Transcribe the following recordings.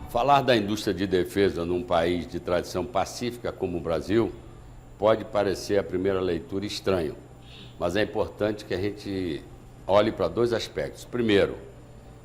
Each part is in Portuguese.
Falar da indústria de defesa num país de tradição pacífica como o Brasil pode parecer à primeira leitura estranho, mas é importante que a gente olhe para dois aspectos. Primeiro,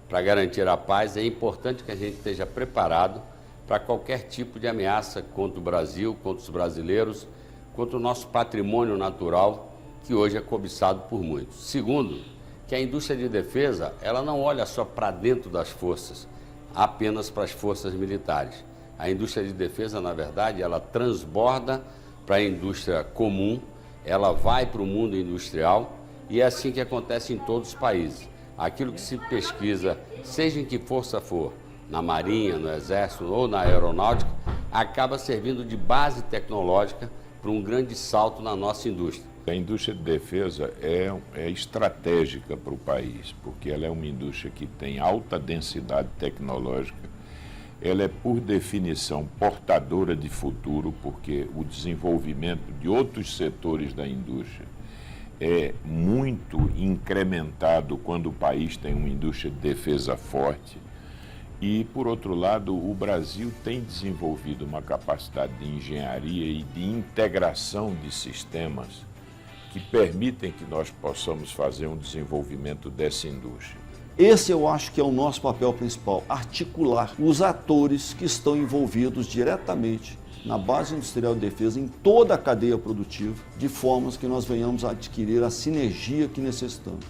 para garantir a paz, é importante que a gente esteja preparado para qualquer tipo de ameaça contra o Brasil, contra os brasileiros, contra o nosso patrimônio natural, que hoje é cobiçado por muitos. Segundo, que a indústria de defesa, ela não olha só para dentro das forças, apenas para as forças militares. A indústria de defesa, na verdade, ela transborda para a indústria comum, ela vai para o mundo industrial e é assim que acontece em todos os países. Aquilo que se pesquisa, seja em que força for, na Marinha, no Exército ou na Aeronáutica, acaba servindo de base tecnológica para um grande salto na nossa indústria. A indústria de defesa é estratégica para o país, porque ela é uma indústria que tem alta densidade tecnológica, ela é, por definição, portadora de futuro, porque o desenvolvimento de outros setores da indústria é muito incrementado quando o país tem uma indústria de defesa forte. E, por outro lado, o Brasil tem desenvolvido uma capacidade de engenharia e de integração de sistemas que permitem que nós possamos fazer um desenvolvimento dessa indústria. Esse eu acho que é o nosso papel principal, articular os atores que estão envolvidos diretamente na base industrial de defesa, em toda a cadeia produtiva, de formas que nós venhamos a adquirir a sinergia que necessitamos.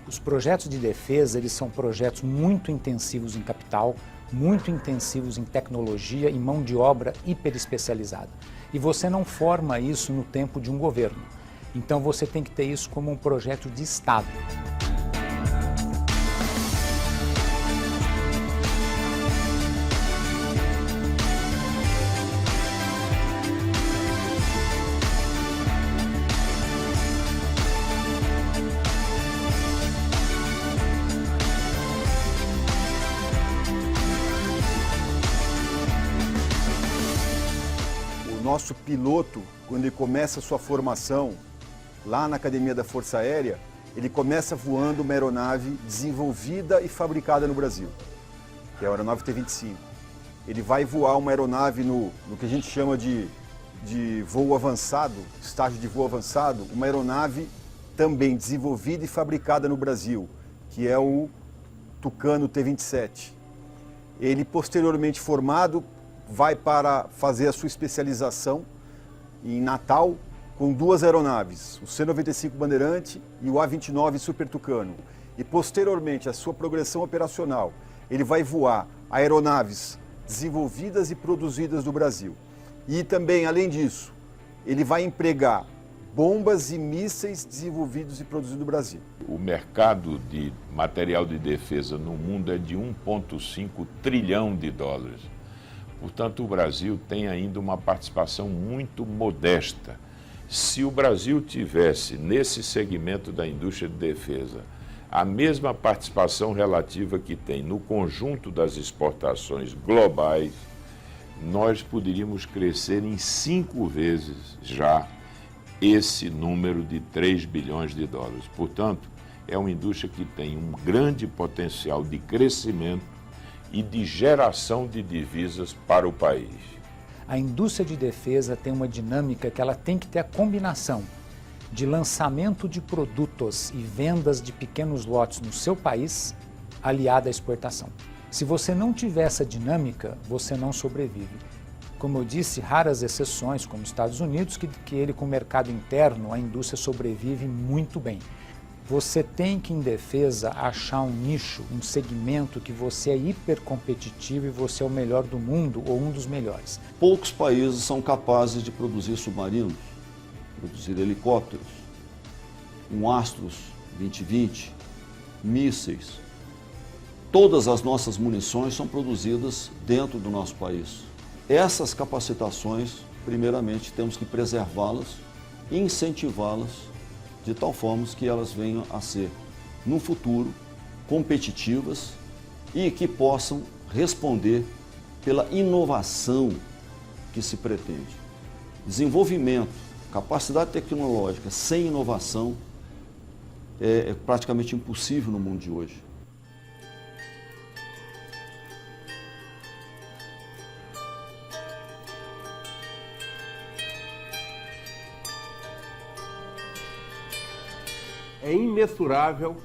Os projetos de defesa, eles são projetos muito intensivos em capital, muito intensivos em tecnologia e mão de obra hiperespecializada. E você não forma isso no tempo de um governo. Então você tem que ter isso como um projeto de Estado. O nosso piloto, quando ele começa a sua formação lá na Academia da Força Aérea, ele começa voando uma aeronave desenvolvida e fabricada no Brasil, que é a aeronave T-25. Ele vai voar uma aeronave no que a gente chama de voo avançado, estágio de voo avançado, uma aeronave também desenvolvida e fabricada no Brasil, que é o Tucano T-27. Ele, posteriormente formado, vai para fazer a sua especialização em Natal, com duas aeronaves, o C-95 Bandeirante e o A-29 Super Tucano. E posteriormente, a sua progressão operacional, ele vai voar aeronaves desenvolvidas e produzidas no Brasil. E também, além disso, ele vai empregar bombas e mísseis desenvolvidos e produzidos no Brasil. O mercado de material de defesa no mundo é de 1,5 trilhão de dólares. Portanto, o Brasil tem ainda uma participação muito modesta. Se o Brasil tivesse, nesse segmento da indústria de defesa, a mesma participação relativa que tem no conjunto das exportações globais, nós poderíamos crescer em 5 vezes já esse número de 3 bilhões de dólares. Portanto, é uma indústria que tem um grande potencial de crescimento e de geração de divisas para o país. A indústria de defesa tem uma dinâmica que ela tem que ter a combinação de lançamento de produtos e vendas de pequenos lotes no seu país, aliada à exportação. Se você não tiver essa dinâmica, você não sobrevive. Como eu disse, raras exceções, como os Estados Unidos, que ele com o mercado interno, a indústria sobrevive muito bem. Você tem que, em defesa, achar um nicho, um segmento que você é hipercompetitivo e você é o melhor do mundo ou um dos melhores. Poucos países são capazes de produzir submarinos, produzir helicópteros, um Astros 2020, mísseis. Todas as nossas munições são produzidas dentro do nosso país. Essas capacitações, primeiramente, temos que preservá-las e incentivá-las de tal forma que elas venham a ser, no futuro, competitivas e que possam responder pela inovação que se pretende. Desenvolvimento, capacidade tecnológica sem inovação é praticamente impossível no mundo de hoje. é imensurável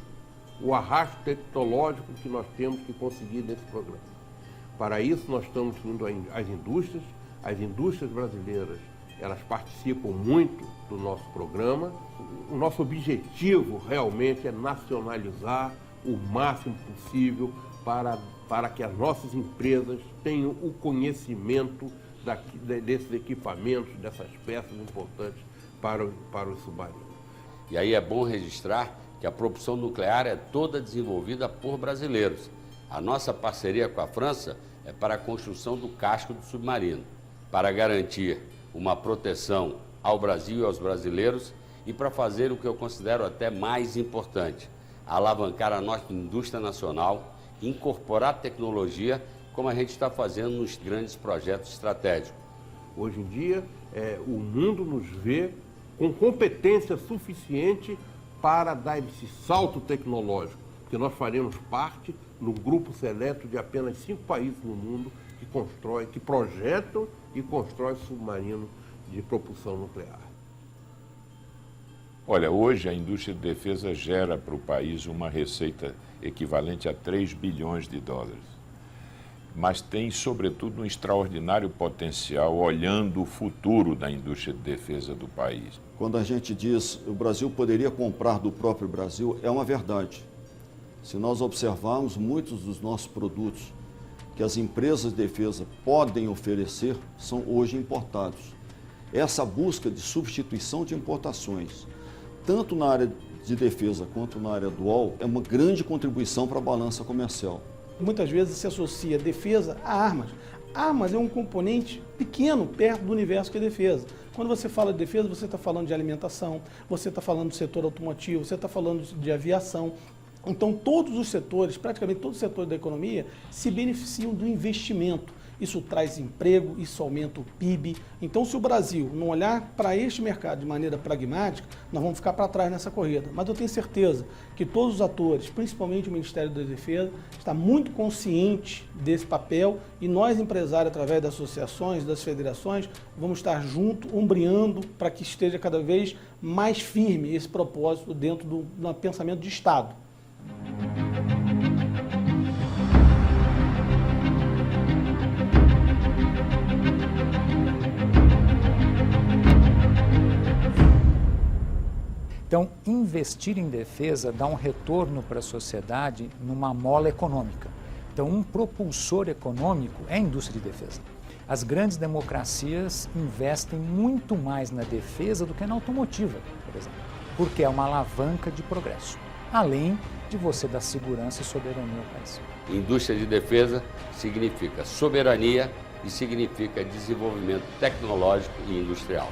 o arrasto tecnológico que nós temos que conseguir nesse programa. Para isso, nós estamos indo às indústrias. As indústrias brasileiras, elas participam muito do nosso programa. O nosso objetivo realmente é nacionalizar o máximo possível para que as nossas empresas tenham o conhecimento desses equipamentos, dessas peças importantes para os submarinos. E aí é bom registrar que a propulsão nuclear é toda desenvolvida por brasileiros. A nossa parceria com a França é para a construção do casco do submarino, para garantir uma proteção ao Brasil e aos brasileiros e para fazer o que eu considero até mais importante, alavancar a nossa indústria nacional, incorporar tecnologia, como a gente está fazendo nos grandes projetos estratégicos. Hoje em dia, o mundo nos vê com competência suficiente para dar esse salto tecnológico, porque nós faremos parte de um grupo seleto de apenas 5 países no mundo que projetam e constroem submarino de propulsão nuclear. Olha, hoje a indústria de defesa gera para o país uma receita equivalente a 3 bilhões de dólares. Mas tem, sobretudo, um extraordinário potencial olhando o futuro da indústria de defesa do país. Quando a gente diz que o Brasil poderia comprar do próprio Brasil, é uma verdade. Se nós observarmos, muitos dos nossos produtos que as empresas de defesa podem oferecer são hoje importados. Essa busca de substituição de importações, tanto na área de defesa quanto na área dual, é uma grande contribuição para a balança comercial. Muitas vezes se associa defesa a armas. Armas é um componente pequeno perto do universo que é defesa. Quando você fala de defesa, você está falando de alimentação, você está falando do setor automotivo, você está falando de aviação. Então, todos os setores, praticamente todos os setores da economia, se beneficiam do investimento. Isso traz emprego, isso aumenta o PIB. Então, se o Brasil não olhar para este mercado de maneira pragmática, nós vamos ficar para trás nessa corrida. Mas eu tenho certeza que todos os atores, principalmente o Ministério da Defesa, está muito consciente desse papel e nós, empresários, através das associações, das federações, vamos estar juntos, ombreando para que esteja cada vez mais firme esse propósito dentro do pensamento de Estado. Então, investir em defesa dá um retorno para a sociedade numa mola econômica. Então, um propulsor econômico é a indústria de defesa. As grandes democracias investem muito mais na defesa do que na automotiva, por exemplo, porque é uma alavanca de progresso, além de você dar segurança e soberania ao país. Indústria de defesa significa soberania e significa desenvolvimento tecnológico e industrial.